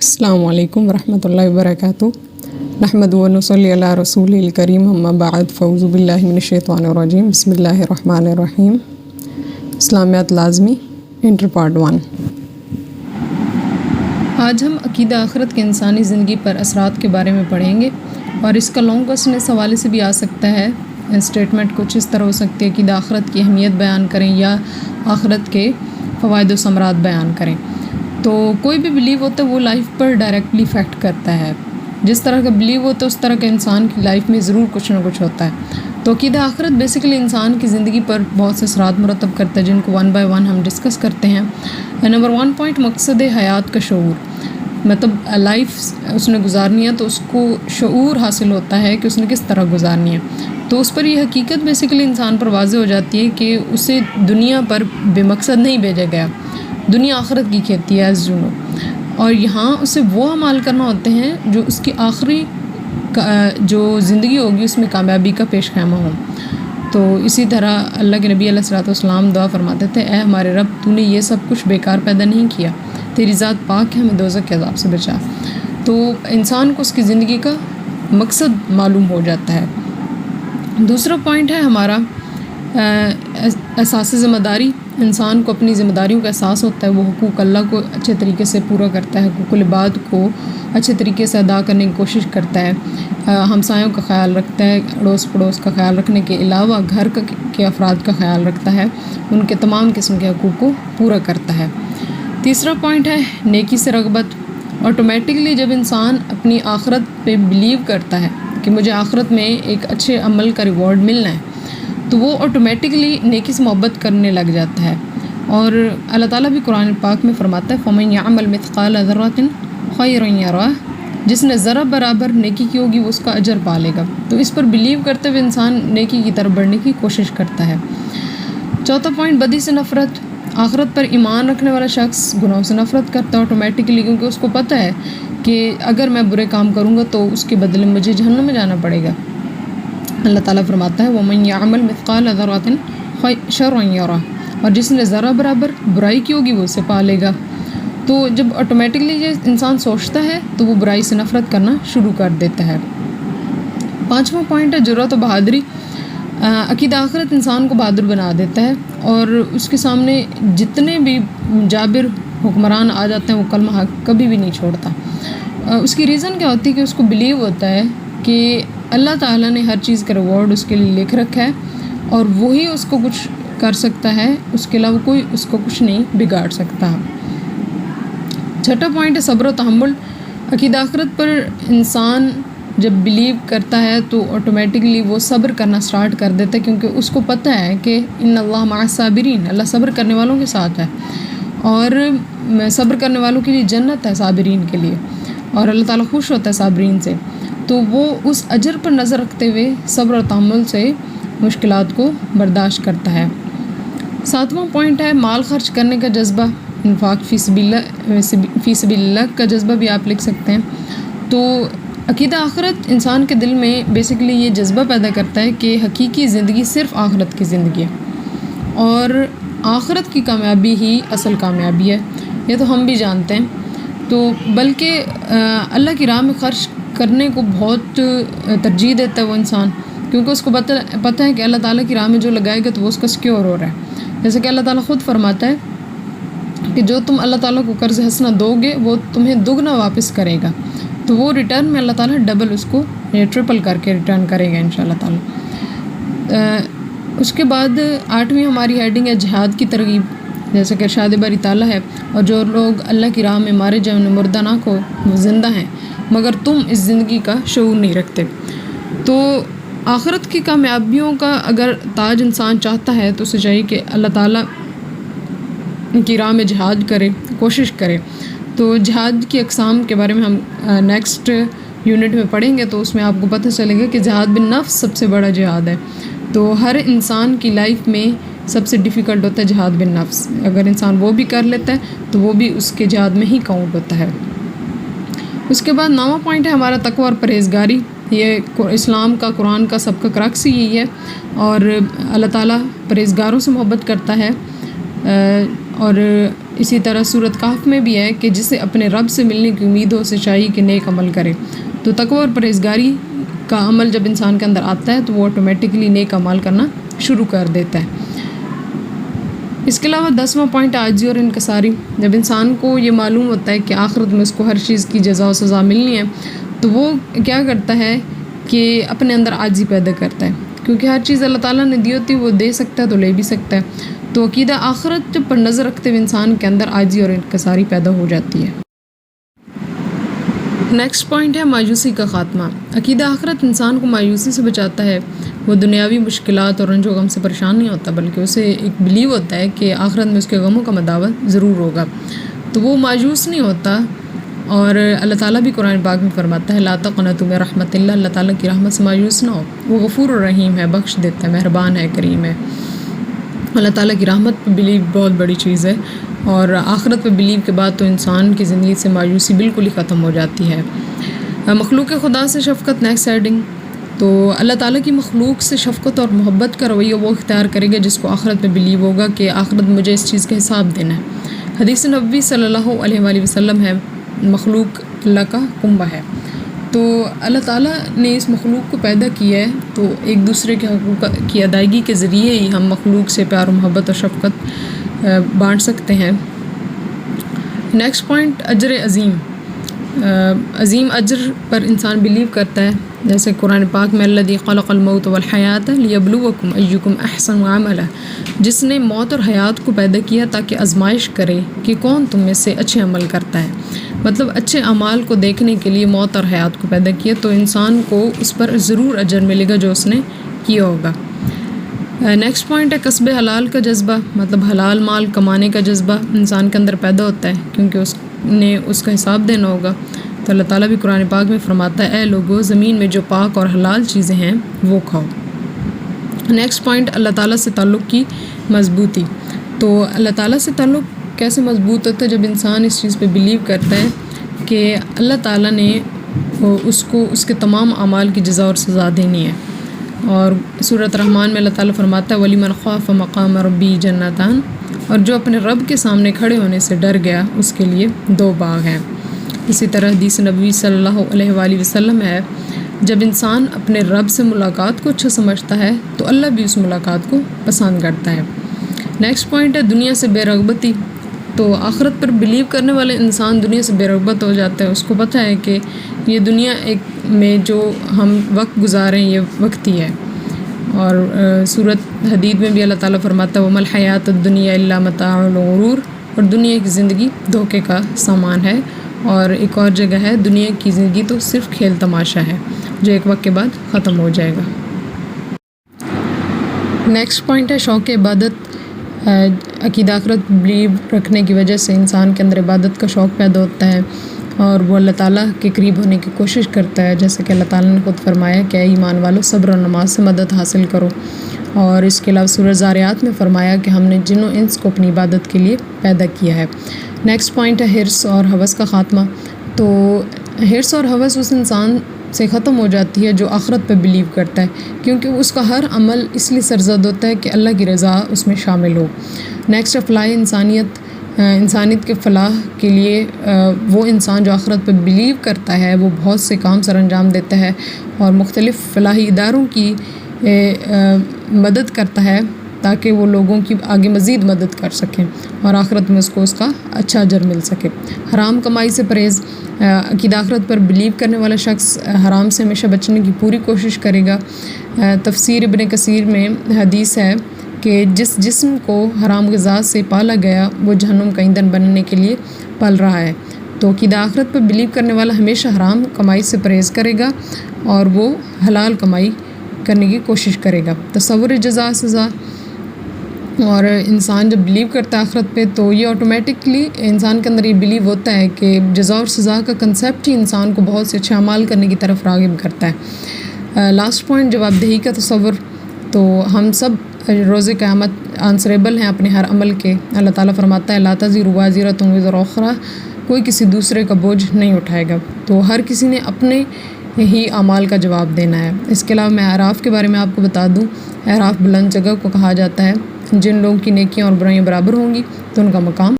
السلام علیکم ورحمۃ اللہ وبرکاتہ نحمد و نصلی علی رسول الکریم اما بعد فاعوذ باللہ من الشیطان الرجیم بسم اللہ الرحمن الرحیم اسلامیات لازمی انٹر پارٹ 1۔ آج ہم عقیدہ آخرت کے انسانی زندگی پر اثرات کے بارے میں پڑھیں گے، اور اس کا لانگ کوسچن اس حوالے سے بھی آ سکتا ہے۔ اسٹیٹمنٹ کچھ اس طرح ہو سکتی ہے کہ عقیدہ آخرت کی اہمیت بیان کریں یا آخرت کے فوائد و ثمرات بیان کریں۔ تو کوئی بھی بلیو ہوتا ہے وہ لائف پر ڈائریکٹلی افیکٹ کرتا ہے۔ جس طرح کا بلیو ہوتا ہے اس طرح کا انسان کی لائف میں ضرور کچھ نہ کچھ ہوتا ہے۔ تو عقیدہ آخرت بیسیکلی انسان کی زندگی پر بہت سے اثرات مرتب کرتا ہے، جن کو 1 by 1 ہم ڈسکس کرتے ہیں۔ نمبر 1 پوائنٹ مقصد حیات کا شعور، مطلب لائف اس نے گزارنی ہے تو اس کو شعور حاصل ہوتا ہے کہ اس نے کس طرح گزارنی ہے۔ تو اس پر یہ حقیقت بیسیکلی انسان پر واضح ہو جاتی ہے کہ اسے دنیا پر بے مقصد نہیں بھیجا گیا، دنیا آخرت کی کھیتی ہے ایز یو نو، اور یہاں اسے وہ اعمال کرنا ہوتے ہیں جو اس کی آخری جو زندگی ہوگی اس میں کامیابی کا پیش خیمہ ہو۔ تو اسی طرح اللہ کے نبی علیہ الصلوۃ والسلام دعا فرماتے تھے، اے ہمارے رب، تو نے یہ سب کچھ بیکار پیدا نہیں کیا، تیری ذات پاک ہے، ہمیں دوزخ کے عذاب سے بچا۔ تو انسان کو اس کی زندگی کا مقصد معلوم ہو جاتا ہے۔ دوسرا پوائنٹ ہے ہمارا احساس ذمہ داری۔ انسان کو اپنی ذمہ داریوں کا احساس ہوتا ہے، وہ حقوق اللہ کو اچھے طریقے سے پورا کرتا ہے، حقوق العباد کو اچھے طریقے سے ادا کرنے کی کوشش کرتا ہے، ہمسایوں کا خیال رکھتا ہے، اڑوس پڑوس کا خیال رکھنے کے علاوہ گھر کے افراد کا خیال رکھتا ہے، ان کے تمام قسم کے حقوق کو پورا کرتا ہے۔ تیسرا پوائنٹ ہے نیکی سے رغبت۔ آٹومیٹکلی جب انسان اپنی آخرت پہ بلیو کرتا ہے کہ مجھے آخرت میں ایک اچھے عمل کا ریوارڈ ملنا ہے، تو وہ آٹومیٹکلی نیکی سے محبت کرنے لگ جاتا ہے۔ اور اللہ تعالیٰ بھی قرآن پاک میں فرماتا ہے فَمَن يَعْمَلْ مِثْقَالَ ذَرَّةٍ خَيْرًا يَرَهُ، جس نے ذرہ برابر نیکی کی ہوگی وہ اس کا اجر پالے گا۔ تو اس پر بلیو کرتے ہوئے انسان نیکی کی طرف بڑھنے کی کوشش کرتا ہے۔ چوتھا پوائنٹ بدی سے نفرت۔ آخرت پر ایمان رکھنے والا شخص گناہوں سے نفرت کرتا ہے آٹومیٹکلی، کیونکہ اس کو پتہ ہے کہ اگر میں برے کام کروں گا تو اس کے بدلے مجھے جہنم میں جانا پڑے گا۔ اللہ تعالیٰ فرماتا ہے وَمَن يَعْمَلْ مِثْقَالَ ذَرَّةٍ شَرًّا يَرَهُ، اور جس نے ذرہ برابر برائی کی ہوگی وہ اسے پالے گا۔ تو جب آٹومیٹکلی یہ انسان سوچتا ہے تو وہ برائی سے نفرت کرنا شروع کر دیتا ہے۔ پانچواں پوائنٹ ہے جرأت و بہادری۔ عقیدہ آخرت انسان کو بہادر بنا دیتا ہے، اور اس کے سامنے جتنے بھی جابر حکمران آ جاتے ہیں وہ کلمہ حق کبھی بھی نہیں چھوڑتا۔ اس کی ریزن کیا ہوتی ہے کہ اس کو بلیو ہوتا ہے کہ اللہ تعالیٰ نے ہر چیز کا ریوارڈ اس کے لیے لکھ رکھا ہے، اور وہی اس کو کچھ کر سکتا ہے، اس کے علاوہ کوئی اس کو کچھ نہیں بگاڑ سکتا۔ چھٹا پوائنٹ ہے صبر و تحمل۔ عقیدہ آخرت پر انسان جب بلیو کرتا ہے تو آٹومیٹکلی وہ صبر کرنا سٹارٹ کر دیتا ہے، کیونکہ اس کو پتہ ہے کہ ان اللہ مع الصابرین، اللہ صبر کرنے والوں کے ساتھ ہے، اور صبر کرنے والوں کے لیے جنت ہے صابرین کے لیے، اور اللہ تعالیٰ خوش ہوتا ہے صابرین سے۔ تو وہ اس اجر پر نظر رکھتے ہوئے صبر اور تحمل سے مشکلات کو برداشت کرتا ہے۔ ساتواں پوائنٹ ہے مال خرچ کرنے کا جذبہ، انفاق فی سبیل اللہ کا جذبہ بھی آپ لکھ سکتے ہیں۔ تو عقیدہ آخرت انسان کے دل میں بیسیکلی یہ جذبہ پیدا کرتا ہے کہ حقیقی زندگی صرف آخرت کی زندگی ہے، اور آخرت کی کامیابی ہی اصل کامیابی ہے، یہ تو ہم بھی جانتے ہیں۔ تو بلکہ اللہ کی راہ میں خرچ کرنے کو بہت ترجیح دیتا ہے وہ انسان، کیونکہ اس کو پتہ ہے کہ اللہ تعالیٰ کی راہ میں جو لگائے گا تو وہ اس کا سیکیور ہو رہا ہے۔ جیسے کہ اللہ تعالیٰ خود فرماتا ہے کہ جو تم اللہ تعالیٰ کو قرض حسنہ دو گے وہ تمہیں دگنا واپس کرے گا، تو وہ ریٹرن میں اللہ تعالیٰ ڈبل اس کو ٹرپل کر کے ریٹرن کرے گا انشاءاللہ تعالیٰ۔ اس کے بعد 8ویں ہماری ہیڈنگ ہے جہاد کی ترغیب۔ جیسے کہ ارشاد باری تعالیٰ ہے، اور جو لوگ اللہ کی راہ میں مارے جائیں مردہ نہ کو وہ زندہ ہیں، مگر تم اس زندگی کا شعور نہیں رکھتے۔ تو آخرت کی کامیابیوں کا اگر تاج انسان چاہتا ہے تو اسے چاہیے کہ اللہ تعالیٰ کی راہ میں جہاد کرے، کوشش کرے۔ تو جہاد کی اقسام کے بارے میں ہم نیکسٹ یونٹ میں پڑھیں گے، تو اس میں آپ کو پتہ چلے گا کہ جہاد بالنفس سب سے بڑا جہاد ہے۔ تو ہر انسان کی لائف میں سب سے ڈیفیکلٹ ہوتا ہے جہاد بالنفس، اگر انسان وہ بھی کر لیتا ہے تو وہ بھی اس کے جہاد میں ہی کاؤنٹ ہوتا ہے۔ اس کے بعد 9واں پوائنٹ ہے ہمارا تقویٰ اور پرہیزگاری۔ یہ اسلام کا، قرآن کا سب کا کرکس یہی ہے، اور اللہ تعالیٰ پرہیزگاروں سے محبت کرتا ہے۔ اور اسی طرح سورۃ کہف میں بھی ہے کہ جسے اپنے رب سے ملنے کی امید ہو اسے چاہیے کہ نیک عمل کرے۔ تو تقوی اور پرہیزگاری کا عمل جب انسان کے اندر آتا ہے تو وہ آٹومیٹکلی نیک عمل کرنا شروع کر دیتا ہے۔ اس کے علاوہ 10واں پوائنٹ عاجزی اور انکساری۔ جب انسان کو یہ معلوم ہوتا ہے کہ آخرت میں اس کو ہر چیز کی جزا و سزا ملنی ہے تو وہ کیا کرتا ہے کہ اپنے اندر عاجزی پیدا کرتا ہے، کیونکہ ہر چیز اللہ تعالیٰ نے دی ہوتی ہے، وہ دے سکتا ہے تو لے بھی سکتا ہے۔ تو عقیدہ آخرت جب پر نظر رکھتے ہوئے انسان کے اندر عاجزی اور انکساری پیدا ہو جاتی ہے۔ نیکسٹ پوائنٹ ہے مایوسی کا خاتمہ۔ عقیدہ آخرت انسان کو مایوسی سے بچاتا ہے۔ وہ دنیاوی مشکلات اور رنج و غم سے پریشان نہیں ہوتا، بلکہ اسے ایک بلیو ہوتا ہے کہ آخرت میں اس کے غموں کا مداوع ضرور ہوگا، تو وہ مایوس نہیں ہوتا۔ اور اللہ تعالیٰ بھی قرآن پاک میں فرماتا ہے لا تقنطوا من رحمت اللہ، اللہ تعالیٰ کی رحمت سے مایوس نہ ہو، وہ غفور الرحیم ہے، بخش دیتا ہے، مہربان ہے، کریم ہے۔ اللہ تعالیٰ کی رحمت پہ بلیو بہت بڑی چیز ہے، اور آخرت پہ بلیو کے بعد تو انسان کی زندگی سے مایوسی بالکل ہی ختم ہو جاتی ہے۔ مخلوق خدا سے شفقت، نیکسٹ ہیڈنگ۔ تو اللہ تعالیٰ کی مخلوق سے شفقت اور محبت کا رویہ وہ اختیار کرے گا جس کو آخرت پہ بلیو ہوگا کہ آخرت مجھے اس چیز کا حساب دینا ہے۔ حدیث نبوی صلی اللہ علیہ وآلہ وسلم ہے مخلوق اللہ کا کنبہ ہے، تو اللہ تعالیٰ نے اس مخلوق کو پیدا کیا ہے، تو ایک دوسرے کے حقوق کی ادائیگی کے ذریعے ہی ہم مخلوق سے پیار و محبت اور شفقت بانٹ سکتے ہیں۔ نیکسٹ پوائنٹ اجر عظیم۔ عظیم اجر پر انسان بلیو کرتا ہے، جیسے قرآن پاک میں الذی خلق الموت والحیات لیبلوکم ایکم احسن عملا، جس نے موت اور حیات کو پیدا کیا تاکہ آزمائش کرے کہ کون تم میں سے اچھے عمل کرتا ہے۔ مطلب اچھے اعمال کو دیکھنے کے لیے موت اور حیات کو پیدا کیا، تو انسان کو اس پر ضرور اجر ملے گا جو اس نے کیا ہوگا۔ نیکسٹ پوائنٹ ہے کسب حلال کا جذبہ، مطلب حلال مال کمانے کا جذبہ انسان کے اندر پیدا ہوتا ہے، کیونکہ اس نے اس کا حساب دینا ہوگا۔ تو اللہ تعالیٰ بھی قرآن پاک میں فرماتا ہے اے لوگو زمین میں جو پاک اور حلال چیزیں ہیں وہ کھاؤ۔ نیکسٹ پوائنٹ اللہ تعالیٰ سے تعلق کی مضبوطی۔ تو اللہ تعالیٰ سے تعلق کیسے مضبوط ہوتا ہے؟ جب انسان اس چیز پہ بلیو کرتا ہے کہ اللہ تعالیٰ نے اس کو اس کے تمام اعمال کی جزا اور سزا دینی ہے۔ اور سورۃ رحمان میں اللہ تعالیٰ فرماتا ہے وَلِمَنْ خَافَ مَقَامَ رَبِّهِ جَنَّتَانِ، اور جو اپنے رب کے سامنے کھڑے ہونے سے ڈر گیا اس کے لیے 2 باغ ہیں۔ اسی طرح حدیث نبوی صلی اللہ علیہ وآلہ وسلم ہے جب انسان اپنے رب سے ملاقات کو اچھا سمجھتا ہے تو اللہ بھی اس ملاقات کو پسند کرتا ہے۔ نیکسٹ پوائنٹ ہے دنیا سے بے رغبتی۔ تو آخرت پر بلیو کرنے والے انسان دنیا سے بے رغبت ہو جاتا ہے، اس کو پتہ ہے کہ یہ دنیا میں جو ہم وقت گزاریں یہ وقتی ہے۔ اور سورۃ حدید میں بھی اللہ تعالیٰ فرماتا ہے وَمَا الْحَيَاةُ الدُّنْيَا إِلَّا مَتَاعُ الْغُرُورِ، اور دنیا کی زندگی دھوکے کا سامان ہے۔ اور ایک اور جگہ ہے دنیا کی زندگی تو صرف کھیل تماشا ہے جو ایک وقت کے بعد ختم ہو جائے گا۔ نیکسٹ پوائنٹ ہے شوق عبادت۔ عقیدہ آخرت بلیو رکھنے کی وجہ سے انسان کے اندر عبادت کا شوق پیدا ہوتا ہے، اور وہ اللہ تعالیٰ کے قریب ہونے کی کوشش کرتا ہے، جیسے کہ اللہ تعالیٰ نے خود فرمایا کہ اے ایمان والو صبر و نماز سے مدد حاصل کرو۔ اور اس کے علاوہ سورہ زاریات میں فرمایا کہ ہم نے جن و انس کو اپنی عبادت کے لیے پیدا کیا ہے۔ نیکسٹ پوائنٹ ہے حرص اور ہوس کا خاتمہ۔ تو حرص اور ہوس اس انسان سے ختم ہو جاتی ہے جو آخرت پہ بلیو کرتا ہے، کیونکہ اس کا ہر عمل اس لیے سرزد ہوتا ہے کہ اللہ کی رضا اس میں شامل ہو۔ نیکسٹ ہے فلاح انسانیت کے فلاح کے لیے وہ انسان جو آخرت پہ بلیو کرتا ہے وہ بہت سے کام سر انجام دیتا ہے اور مختلف فلاحی اداروں کی مدد کرتا ہے تاکہ وہ لوگوں کی آگے مزید مدد کر سکیں اور آخرت میں اس کو اس کا اچھا اجر مل سکے۔ حرام کمائی سے پرہیز۔ عقیدہ آخرت پر بلیو کرنے والا شخص حرام سے ہمیشہ بچنے کی پوری کوشش کرے گا۔ تفسیر ابن کثیر میں حدیث ہے کہ جس جسم کو حرام غذا سے پالا گیا وہ جہنم کا ایندھن بننے کے لیے پل رہا ہے۔ تو عقیدہ آخرت پر بلیو کرنے والا ہمیشہ حرام کمائی سے پرہیز کرے گا اور وہ حلال کمائی کرنے کی کوشش کرے گا۔ تصور جزا سزا۔ اور انسان جب بلیو کرتا ہے آخرت پہ تو یہ آٹومیٹکلی انسان کے اندر یہ بلیو ہوتا ہے کہ جزا اور سزا کا کنسیپٹ ہی انسان کو بہت سے اچھے اعمال کرنے کی طرف راغب کرتا ہے۔ لاسٹ پوائنٹ جواب دہی کا تصور۔ تو ہم سب روز قیامت آنسریبل ہیں اپنے ہر عمل کے۔ اللہ تعالیٰ فرماتا ہے لا تزر وازرۃ وزر اخری، کوئی کسی دوسرے کا بوجھ نہیں اٹھائے گا۔ تو ہر کسی نے اپنے ہی اعمال کا جواب دینا ہے۔ اس کے علاوہ میں اعراف کے بارے میں آپ کو بتا دوں، اعراف بلند جگہ کو کہا جاتا ہے۔ جن لوگوں کی نیکیاں اور برائیاں برابر ہوں گی تو ان کا مقام